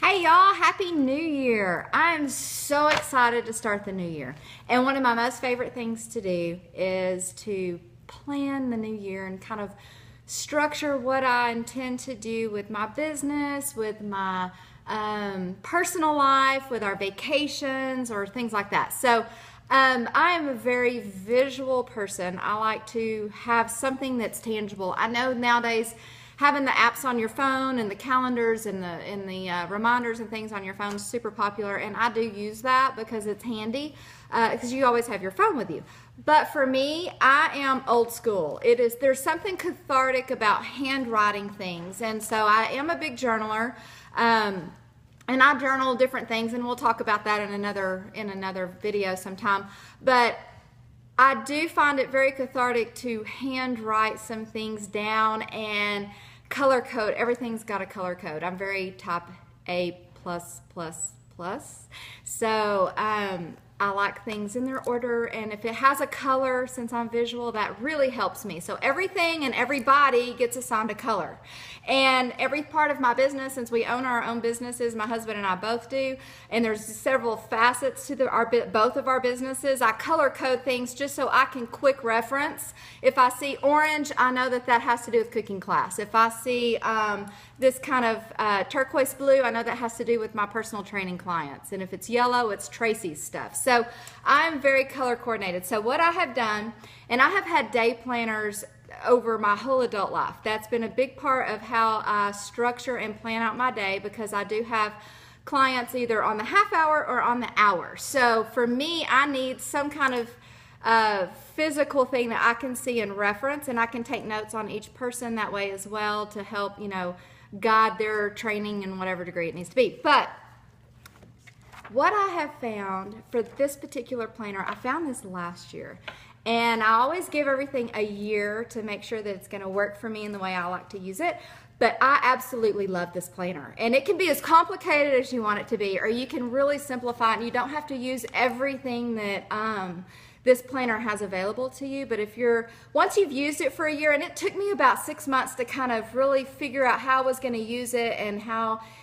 Hey y'all, Happy New Year! I'm so excited to start the new year. And one of my most favorite things to do is to plan the new year and kind of structure what I intend to do with my business, with my personal life, with our vacations, or things like that. So I am a very visual person. I like to have something that's tangible. I know nowadays having the apps on your phone and the calendars and the reminders and things on your phone is super popular, and I do use that because it's handy because you always have your phone with you. But for me, I am old school. There's something cathartic about handwriting things, and so I am a big journaler. And I journal different things, and we'll talk about that in another video sometime. But I do find it very cathartic to handwrite some things down and color code. Everything's got a color code. I'm very type A+++. So I like things in their order, and if it has a color, since I'm visual, that really helps me. So everything and everybody gets assigned a color. And every part of my business, since we own our own businesses, my husband and I both do, and there's several facets to both of our businesses, I color code things just so I can quick reference. If I see orange, I know that has to do with cooking class. If I see this kind of turquoise blue, I know that has to do with my personal training clients. And if it's yellow, it's Tracy's stuff. So I'm very color coordinated. So what I have done, and I have had day planners over my whole adult life. That's been a big part of how I structure and plan out my day, because I do have clients either on the half hour or on the hour. So for me, I need some kind of physical thing that I can see and reference, and I can take notes on each person that way as well to help, guide their training in whatever degree it needs to be. But what I have found for this particular planner, I found this last year, and I always give everything a year to make sure that it's going to work for me in the way I like to use it. But I absolutely love this planner, and it can be as complicated as you want it to be, or you can really simplify it, and you don't have to use everything that this planner has available to you. But once you've used it for a year, and it took me about 6 months to kind of really figure out how I was going to use it, and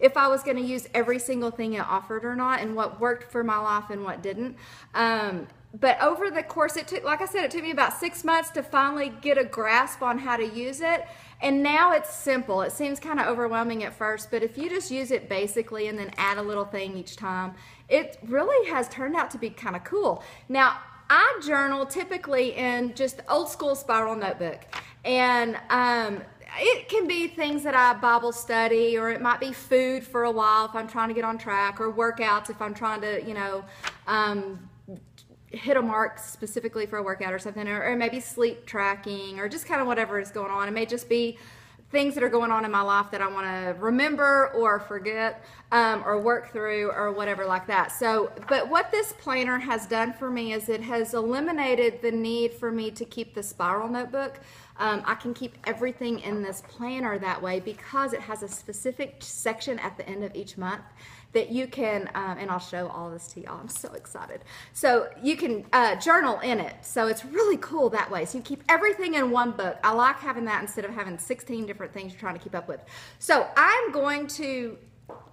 if I was going to use every single thing it offered or not, and what worked for my life and what didn't. But over the course, like I said, it took me about 6 months to finally get a grasp on how to use it. And now it's simple. It seems kind of overwhelming at first, but if you just use it basically and then add a little thing each time, it really has turned out to be kind of cool. Now, I journal typically in just old school spiral notebook, and it can be things that I Bible study, or it might be food for a while if I'm trying to get on track, or workouts if I'm trying to, hit a mark specifically for a workout or something, or maybe sleep tracking, or just kind of whatever is going on. It may just be things that are going on in my life that I want to remember or forget, or work through, or whatever like that. So, but what this planner has done for me is it has eliminated the need for me to keep the spiral notebook. I can keep everything in this planner that way, because it has a specific section at the end of each month that you can, and I'll show all this to y'all. I'm so excited. So you can journal in it. So it's really cool that way. So you keep everything in one book. I like having that instead of having 16 different things you're trying to keep up with. So I'm going to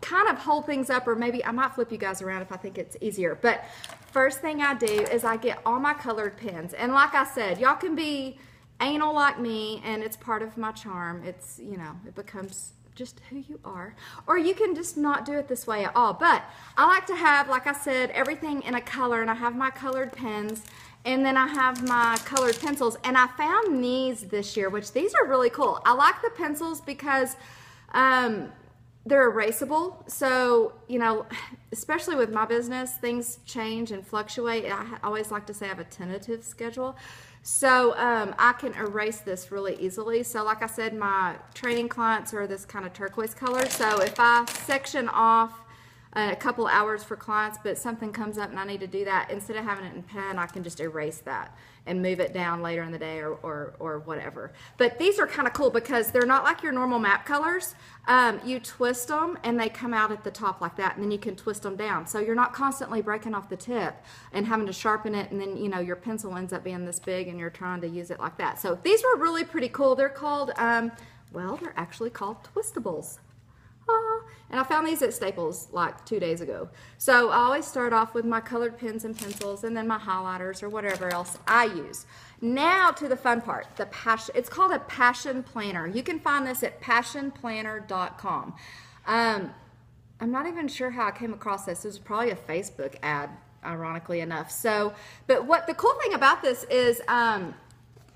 kind of hold things up, or maybe I might flip you guys around if I think it's easier. But first thing I do is I get all my colored pens. And like I said, y'all can be anal like me, and it's part of my charm. It's, it becomes just who you are, or you can just not do it this way at all. But I like to have, like I said, everything in a color, and I have my colored pens, and then I have my colored pencils, and I found these this year, which these are really cool. I like the pencils because they're erasable. So, especially with my business, things change and fluctuate. I always like to say I have a tentative schedule. So I can erase this really easily. So like I said, my training clients are this kind of turquoise color. So if I section off a couple hours for clients, but something comes up and I need to do that, instead of having it in pen, I can just erase that and move it down later in the day, or whatever. But these are kind of cool because they're not like your normal map colors. You twist them and they come out at the top like that, and then you can twist them down. So you're not constantly breaking off the tip and having to sharpen it, and then your pencil ends up being this big and you're trying to use it like that. So these were really pretty cool. They're called, well, they're actually called Twistables. And I found these at Staples like 2 days ago. So I always start off with my colored pens and pencils and then my highlighters or whatever else I use. Now to the fun part, the passion. It's called a passion planner. You can find this at passionplanner.com. I'm not even sure how I came across this. It was probably a Facebook ad, ironically enough. So, but what the cool thing about this is,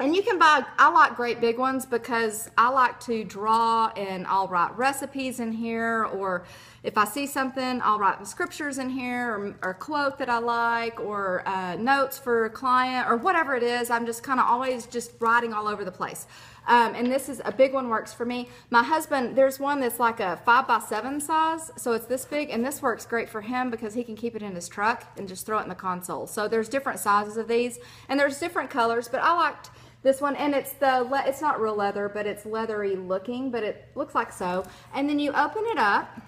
and you can buy, I like great big ones because I like to draw and I'll write recipes in here, or if I see something, I'll write the scriptures in here, or a quote that I like, or notes for a client, or whatever it is. I'm just kind of always just writing all over the place. And this is a big one, works for me. My husband, there's one that's like a 5x7 size, so it's this big, and this works great for him because he can keep it in his truck and just throw it in the console. So there's different sizes of these, and there's different colors, but I liked this one, and it's not real leather, but it's leathery looking, but it looks like so. And then you open it up,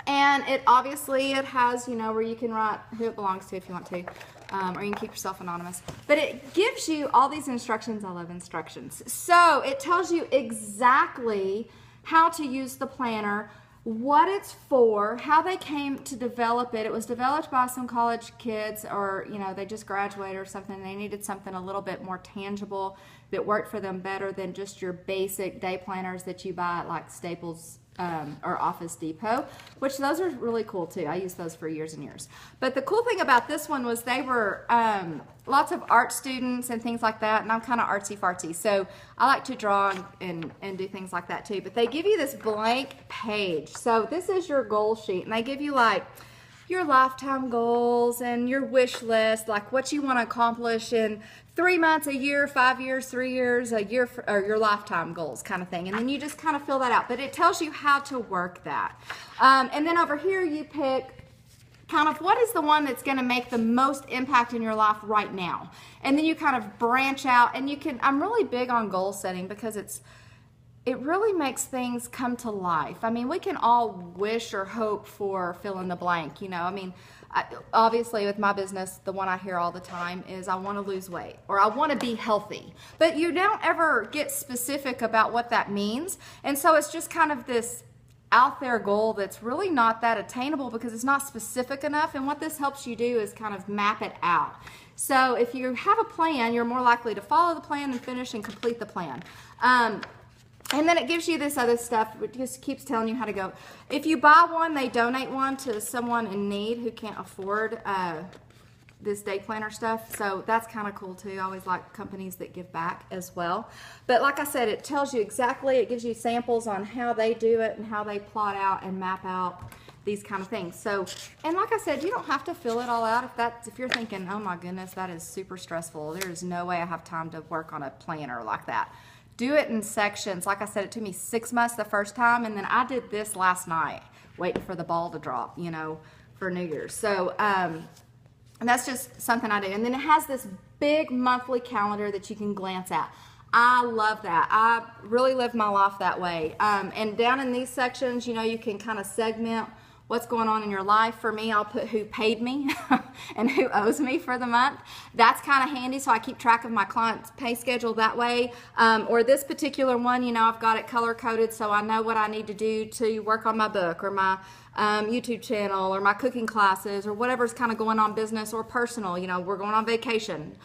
and it obviously it has, you know, where you can write who it belongs to if you want to, or you can keep yourself anonymous. But it gives you all these instructions. I love instructions. So it tells you exactly how to use the planner, what it's for, how they came to develop it. It was developed by some college kids, or, you know, they just graduated or something. They needed something a little bit more tangible that worked for them better than just your basic day planners that you buy at like Staples or Office Depot, which those are really cool too. I used those for years and years. But the cool thing about this one was they were lots of art students and things like that, and I'm kind of artsy-fartsy, so I like to draw and do things like that too. But they give you this blank page. So this is your goal sheet, and they give you like your lifetime goals and your wish list, like what you want to accomplish in 3 months, a year, 5 years, 3 years, a year, or your lifetime goals kind of thing. And then you just kind of fill that out. But it tells you how to work that. And then over here you pick kind of what is the one that's going to make the most impact in your life right now. And then you kind of branch out, and you can, I'm really big on goal setting because it really makes things come to life. I mean, we can all wish or hope for fill in the blank, you know. I mean, obviously with my business, the one I hear all the time is I want to lose weight, or I want to be healthy. But you don't ever get specific about what that means. And so it's just kind of this out there goal that's really not that attainable because it's not specific enough. And what this helps you do is kind of map it out. So if you have a plan, you're more likely to follow the plan and finish and complete the plan. And then it gives you this other stuff. It just keeps telling you how to go. If you buy one, they donate one to someone in need who can't afford this day planner stuff. So that's kind of cool too. I always like companies that give back as well. But like I said, it tells you exactly, it gives you samples on how they do it and how they plot out and map out these kind of things. So, and like I said, you don't have to fill it all out. If you're thinking, oh my goodness, that is super stressful. There's no way I have time to work on a planner like that. Do it in sections. Like I said, it took me 6 months the first time, and then I did this last night, waiting for the ball to drop, you know, for New Year's. So, and that's just something I do. And then it has this big monthly calendar that you can glance at. I love that. I really live my life that way. And down in these sections, you know, you can kind of segment what's going on in your life. For me, I'll put who paid me and who owes me for the month. That's kind of handy, so I keep track of my client's pay schedule that way. Or this particular one, you know, I've got it color-coded so I know what I need to do to work on my book or my YouTube channel or my cooking classes or whatever's kind of going on business or personal. You know, we're going on vacation.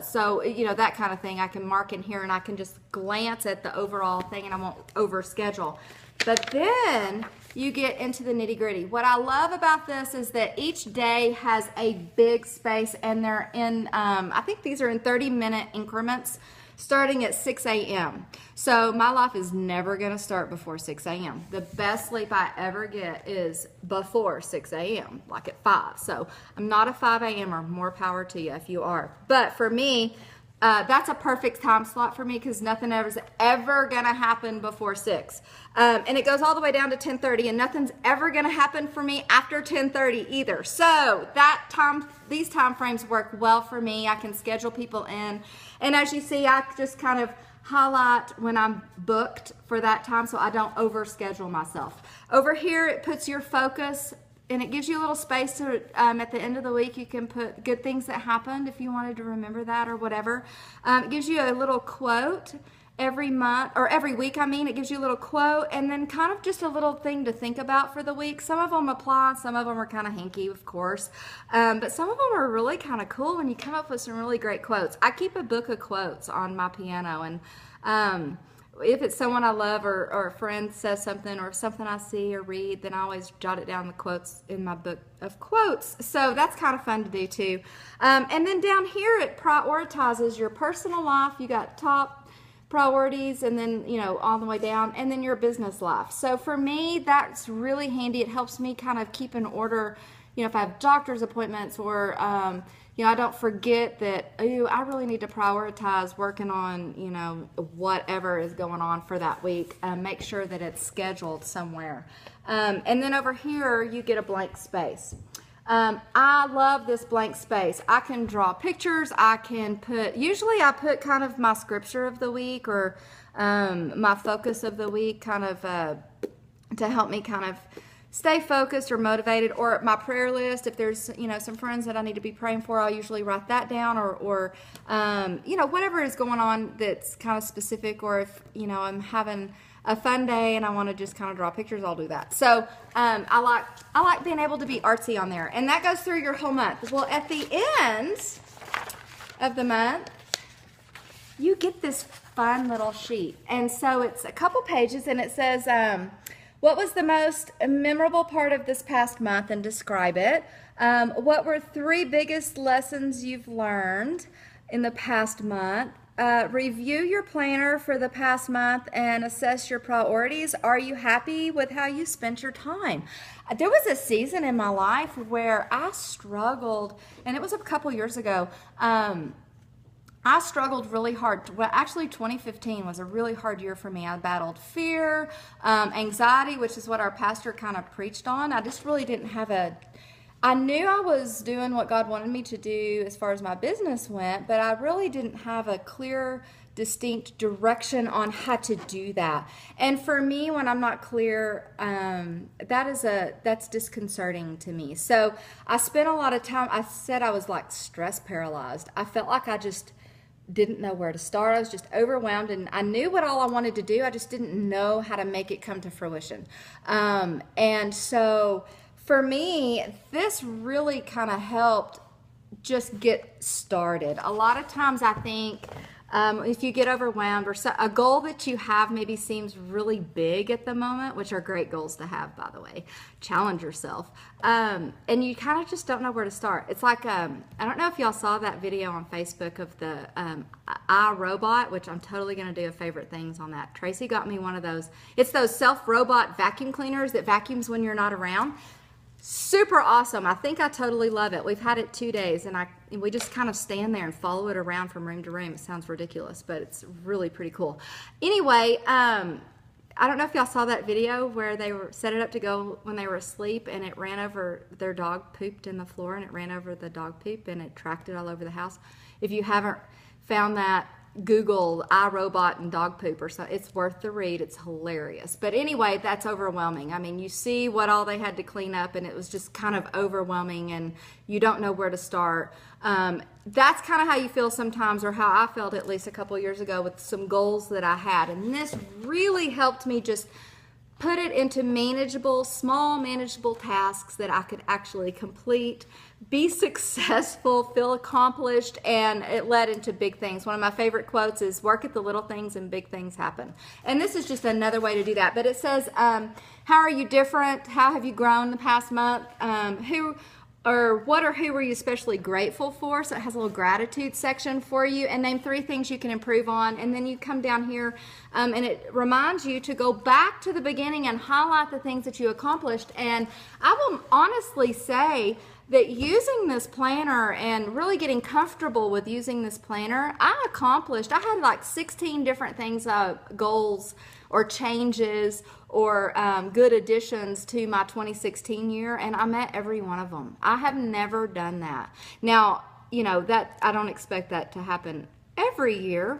So, you know, that kind of thing I can mark in here, and I can just glance at the overall thing and I won't overschedule. But then you get into the nitty gritty. What I love about this is that each day has a big space, and they're in, I think these are in 30-minute increments starting at 6 a.m. So my life is never going to start before 6 a.m. The best sleep I ever get is before 6 a.m., like at 5. So I'm not a 5 a.m.er. More power to you if you are. But for me, that's a perfect time slot for me because nothing ever going to happen before 6. And it goes all the way down to 10:30, and nothing's ever going to happen for me after 10:30 either. So these time frames work well for me. I can schedule people in. And as you see, I just kind of highlight when I'm booked for that time so I don't overschedule myself. Over here, it puts your focus, and it gives you a little space to, at the end of the week, you can put good things that happened if you wanted to remember that or whatever. It gives you a little quote, every month, or every week, I mean. It gives you a little quote and then kind of just a little thing to think about for the week. Some of them apply, some of them are kind of hinky, of course, but some of them are really kind of cool when you come up with some really great quotes. I keep a book of quotes on my piano, and if it's someone I love, or a friend says something, or something I see or read, then I always jot it down, the quotes in my book of quotes. So that's kind of fun to do too. And then down here it prioritizes your personal life. You got top priorities, and then, you know, all the way down, and then your business life. So for me, that's really handy. It helps me kind of keep in order, you know, if I have doctor's appointments, or you know, I don't forget that, oh, I really need to prioritize working on, you know, whatever is going on for that week. Make sure that it's scheduled somewhere. And then over here you get a blank space. I love this blank space. I can draw pictures. I can put, usually I put kind of my scripture of the week, or my focus of the week, kind of to help me kind of stay focused or motivated, or my prayer list. If there's, you know, some friends that I need to be praying for, I'll usually write that down, or you know, whatever is going on that's kind of specific, or if, you know, I'm having a fun day and I want to just kind of draw pictures, I'll do that. So I like being able to be artsy on there, and that goes through your whole month. Well, at the end of the month, you get this fun little sheet, and so it's a couple pages, and it says, what was the most memorable part of this past month, and describe it. What were 3 biggest lessons you've learned in the past month? Review your planner for the past month and assess your priorities. Are you happy with how you spent your time? There was a season in my life where I struggled, and it was a couple years ago. I struggled really hard. Well, actually 2015 was a really hard year for me. I battled fear, anxiety, which is what our pastor kind of preached on. I just really didn't have I knew I was doing what God wanted me to do as far as my business went, but I really didn't have a clear, distinct direction on how to do that. And for me, when I'm not clear, that's disconcerting to me. So I spent a lot of time, I said I was like stress paralyzed. I felt like I just didn't know where to start. I was just overwhelmed, and I knew what all I wanted to do. I just didn't know how to make it come to fruition. And so for me, this really kind of helped just get started. A lot of times I think if you get overwhelmed, or a goal that you have maybe seems really big at the moment, which are great goals to have, by the way, challenge yourself, and you kind of just don't know where to start. It's like, I don't know if y'all saw that video on Facebook of the iRobot, which I'm totally going to do a favorite things on that. Tracy got me one of those. It's those self-robot vacuum cleaners that vacuums when you're not around. Super awesome. I think I totally love it. We've had it 2 days, and we just kind of stand there and follow it around from room to room. It sounds ridiculous, but it's really pretty cool. Anyway, I don't know if y'all saw that video where they set it up to go when they were asleep, and it ran over, their dog pooped in the floor, and it ran over the dog poop, and it tracked it all over the house. If you haven't found that, Google iRobot and dog poop or something. It's worth the read. It's hilarious. But anyway, that's overwhelming. I mean, you see what all they had to clean up, and it was just kind of overwhelming, and you don't know where to start. That's kind of how you feel sometimes, or how I felt at least a couple years ago with some goals that I had. And this really helped me just put it into manageable, small manageable tasks that I could actually complete, be successful, feel accomplished, and it led into big things. One of my favorite quotes is, work at the little things and big things happen. And this is just another way to do that. But it says, how are you different? How have you grown the past month? What or who were you especially grateful for? So it has a little gratitude section for you, and name 3 things you can improve on. And then you come down here and it reminds you to go back to the beginning and highlight the things that you accomplished. And I will honestly say that using this planner and really getting comfortable with using this planner, I had like 16 different things, goals or changes or good additions to my 2016 year, and I met every one of them. I have never done that. Now, you know, that I don't expect that to happen every year,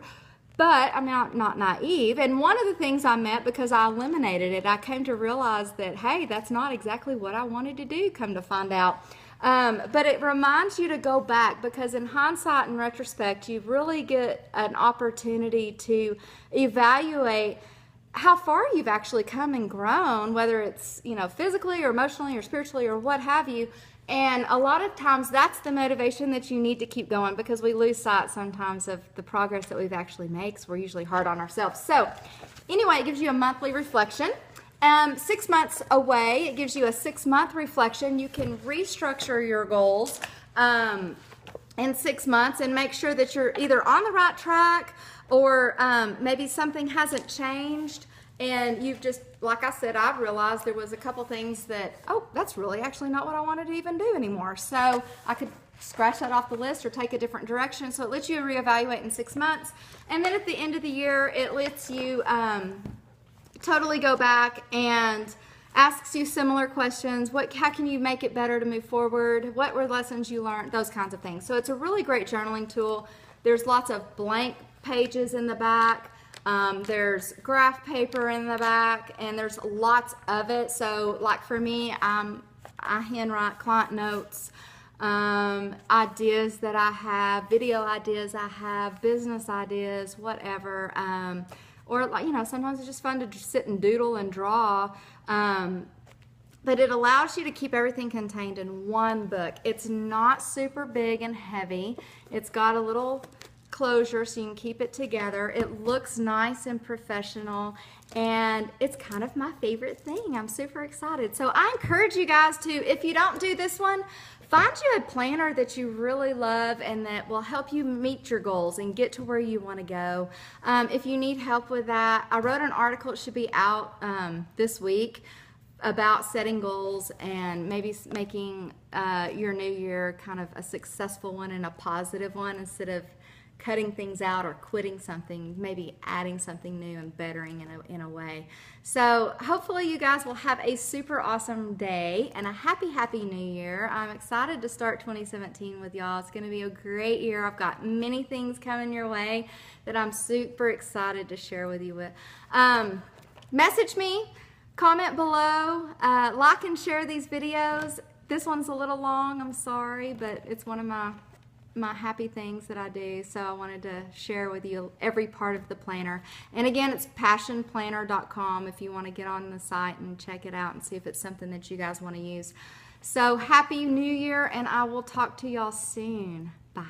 but I'm not naive. And one of the things I met, because I eliminated it, I came to realize that, hey, that's not exactly what I wanted to do, come to find out. But it reminds you to go back, because in hindsight and retrospect, you really get an opportunity to evaluate how far you've actually come and grown, whether it's, you know, physically or emotionally or spiritually or what have you. And a lot of times that's the motivation that you need to keep going, because we lose sight sometimes of the progress that we've actually made, because we're usually hard on ourselves. So anyway, it gives you a monthly reflection. 6 months away, it gives you a 6-month reflection. You can restructure your goals in 6 months and make sure that you're either on the right track, or maybe something hasn't changed and you've just, like I said, I've realized there was a couple things that, oh, that's really actually not what I wanted to even do anymore. So I could scratch that off the list or take a different direction. So it lets you reevaluate in 6 months. And then at the end of the year, it lets you totally go back and asks you similar questions. How can you make it better to move forward? What were lessons you learned? Those kinds of things. So it's a really great journaling tool. There's lots of blank pages in the back. There's graph paper in the back, and there's lots of it. So like for me, I handwrite client notes, ideas that I have, video ideas I have, business ideas, whatever. Or, like, you know, sometimes it's just fun to just sit and doodle and draw. But it allows you to keep everything contained in one book. It's not super big and heavy. It's got a little closure so you can keep it together. It looks nice and professional, and it's kind of my favorite thing. I'm super excited. So I encourage you guys to, if you don't do this one, find you a planner that you really love and that will help you meet your goals and get to where you want to go. If you need help with that, I wrote an article, it should be out this week, about setting goals and maybe making your new year kind of a successful one and a positive one, instead of cutting things out or quitting something, maybe adding something new and bettering in a way. So hopefully you guys will have a super awesome day and a happy new year. I'm excited to start 2017 with y'all. It's going to be a great year. I've got many things coming your way that I'm super excited to share with you. Message me, comment below, like and share these videos. This one's a little long, I'm sorry, but it's one of my happy things that I do, so I wanted to share with you every part of the planner. And again, it's passionplanner.com if you want to get on the site and check it out and see if it's something that you guys want to use. So happy new year, and I will talk to y'all soon. Bye.